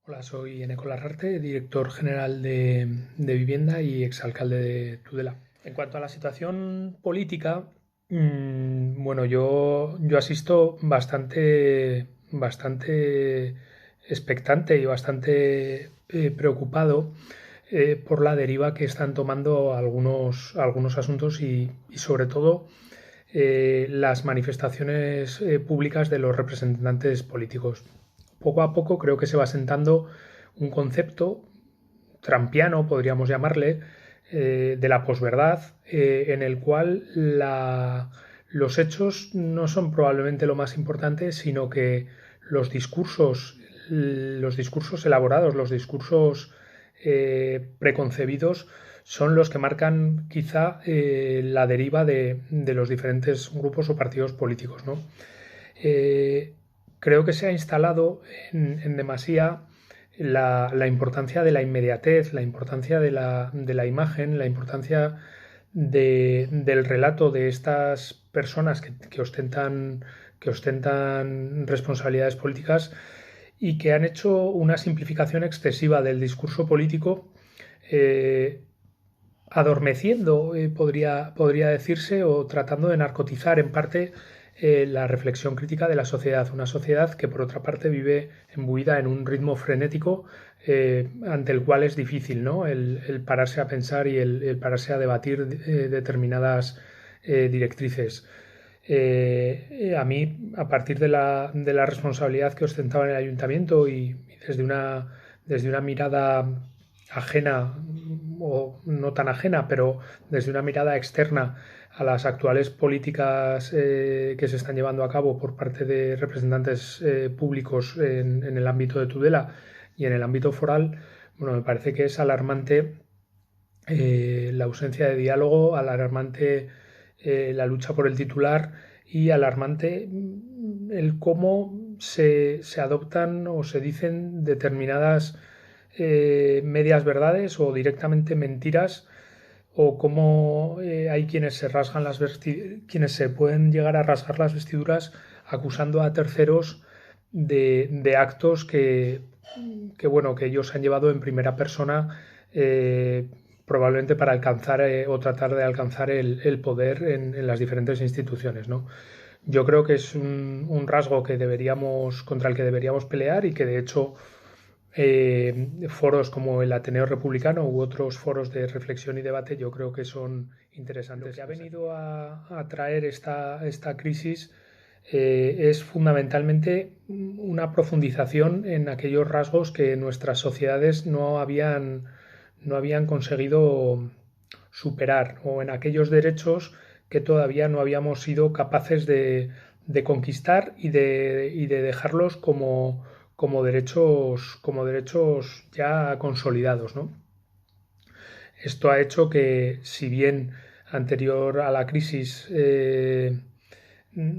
Hola, soy Eneco Larrarte, director general de Vivienda y exalcalde de Tudela. En cuanto a la situación política, bueno, yo asisto bastante expectante y bastante preocupado por la deriva que están tomando algunos asuntos y sobre todo las manifestaciones públicas de los representantes políticos. Poco a poco creo que se va sentando un concepto trampiano, podríamos llamarle, de la posverdad, en el cual los hechos no son probablemente lo más importante, sino que los discursos, los discursos elaborados, los discursos preconcebidos, son los que marcan quizá la deriva de los diferentes grupos o partidos políticos, ¿no? Eh, Creo que se ha instalado en demasía la importancia de la inmediatez, la importancia de la imagen, la importancia del relato de estas personas que ostentan responsabilidades políticas y que han hecho una simplificación excesiva del discurso político, eh, adormeciendo, podría decirse, o tratando de narcotizar en parte la reflexión crítica de la sociedad. Una sociedad que, por otra parte, vive embuida en un ritmo frenético ante el cual es difícil, ¿no? El pararse a pensar y el pararse a debatir determinadas directrices. A mí, a partir de la responsabilidad que ostentaba en el ayuntamiento y desde una mirada ajena o no tan ajena, pero desde una mirada externa a las actuales políticas que se están llevando a cabo por parte de representantes públicos en el ámbito de Tudela y en el ámbito foral, bueno, me parece que es alarmante la ausencia de diálogo, alarmante la lucha por el titular y alarmante el cómo se adoptan o se dicen determinadas medias verdades o directamente mentiras o cómo hay quienes se rasgan quienes se pueden llegar a rasgar las vestiduras acusando a terceros de actos que bueno que ellos han llevado en primera persona probablemente para alcanzar o tratar de alcanzar el poder en las diferentes instituciones, ¿no? Yo creo que es rasgo que contra el que deberíamos pelear y que de hecho foros como el Ateneo Republicano u otros foros de reflexión y debate yo creo que son interesantes. Lo que ha venido a traer esta crisis es fundamentalmente una profundización en aquellos rasgos que nuestras sociedades no habían conseguido superar o en aquellos derechos que todavía no habíamos sido capaces de conquistar y de dejarlos como derechos ya consolidados, ¿no? Esto ha hecho que, si bien anterior a la crisis,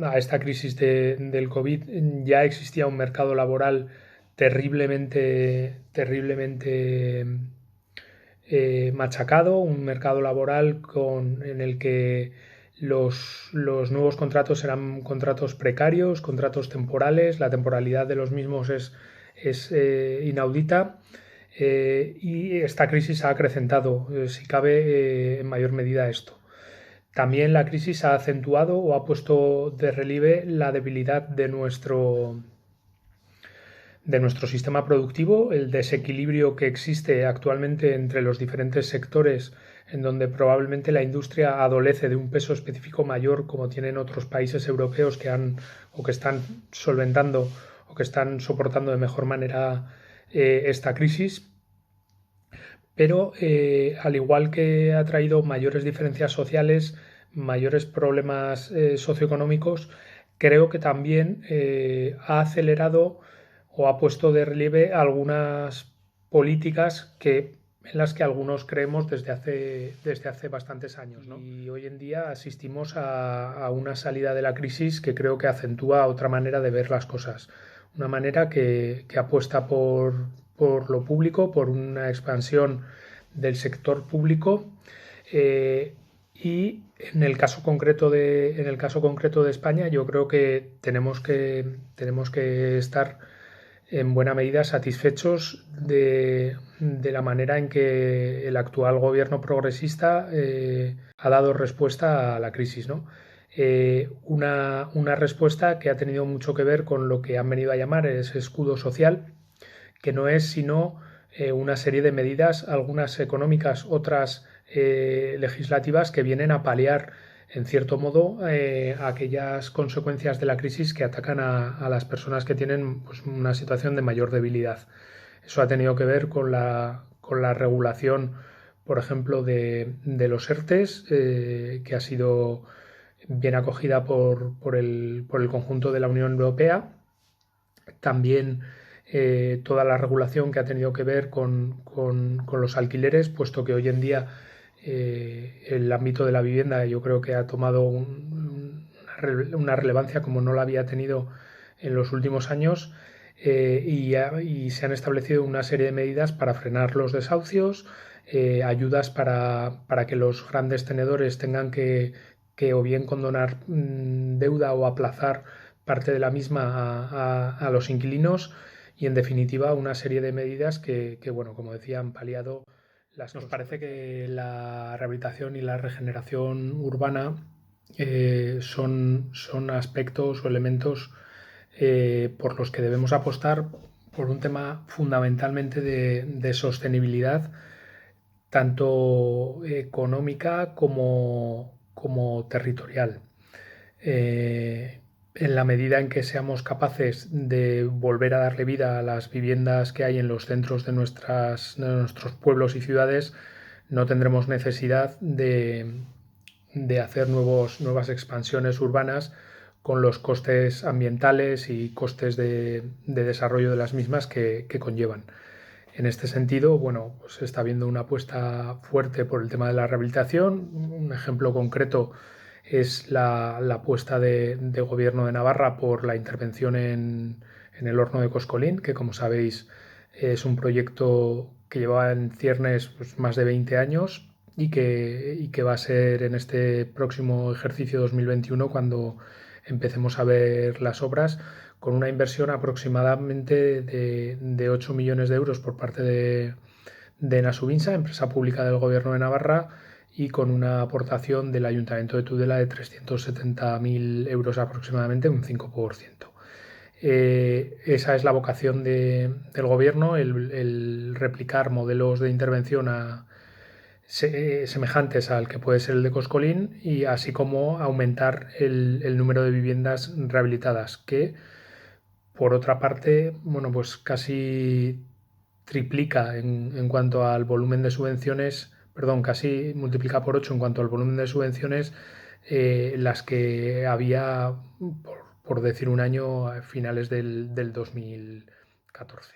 a esta crisis del COVID, ya existía un mercado laboral terriblemente machacado, un mercado laboral en el que los nuevos contratos eran contratos precarios, contratos temporales, la temporalidad de los mismos es inaudita y esta crisis ha acrecentado, si cabe, en mayor medida esto. También la crisis ha acentuado o ha puesto de relieve la debilidad de nuestro sistema productivo, el desequilibrio que existe actualmente entre los diferentes sectores en donde probablemente la industria adolece de un peso específico mayor como tienen otros países europeos que han o que están solventando o que están soportando de mejor manera esta crisis, pero al igual que ha traído mayores diferencias sociales, mayores problemas socioeconómicos, creo que también ha acelerado o ha puesto de relieve algunas políticas en las que algunos creemos desde hace bastantes años, ¿no? Y hoy en día asistimos a una salida de la crisis que creo que acentúa otra manera de ver las cosas. Una manera que apuesta por lo público, por una expansión del sector público y en el caso concreto de España yo creo que tenemos que estar en buena medida satisfechos de la manera en que el actual gobierno progresista ha dado respuesta a la crisis, ¿no? Una respuesta que ha tenido mucho que ver con lo que han venido a llamar ese escudo social, que no es sino una serie de medidas, algunas económicas, otras legislativas, que vienen a paliar en cierto modo aquellas consecuencias de la crisis que atacan a las personas que tienen pues, una situación de mayor debilidad. Eso ha tenido que ver con la regulación, por ejemplo, de los ERTES, que ha sido bien acogida por el conjunto de la Unión Europea. También toda la regulación que ha tenido que ver con los alquileres, puesto que hoy en día el ámbito de la vivienda yo creo que ha tomado una relevancia como no la había tenido en los últimos años, y se han establecido una serie de medidas para frenar los desahucios, ayudas para que los grandes tenedores tengan que o bien condonar deuda o aplazar parte de la misma a los inquilinos, y en definitiva una serie de medidas bueno, como decía, han paliado las. Nos parece que la rehabilitación y la regeneración urbana son aspectos o elementos por los que debemos apostar por un tema fundamentalmente de sostenibilidad, tanto económica como territorial. En la medida en que seamos capaces de volver a darle vida a las viviendas que hay en los centros de nuestros pueblos y ciudades, no tendremos necesidad de hacer nuevas expansiones urbanas con los costes ambientales y costes de desarrollo de las mismas que conllevan. En este sentido, bueno, pues se está viendo una apuesta fuerte por el tema de la rehabilitación. Un ejemplo concreto es la apuesta de Gobierno de Navarra por la intervención en el horno de Coscolín, que como sabéis es un proyecto que lleva en ciernes pues, más de 20 años y que va a ser en este próximo ejercicio 2021 cuando empecemos a ver las obras, con una inversión aproximadamente de 8 millones de euros por parte de Nasubinsa, empresa pública del Gobierno de Navarra, y con una aportación del Ayuntamiento de Tudela de 370.000 euros aproximadamente, un 5%. Esa es la vocación del Gobierno, el replicar modelos de intervención semejantes al que puede ser el de Coscolín, y así como aumentar el número de viviendas rehabilitadas, que por otra parte, bueno, pues casi triplica en cuanto al volumen de subvenciones, perdón, casi multiplica por 8 en cuanto al volumen de subvenciones, las que había, por decir un año, a finales del 2014.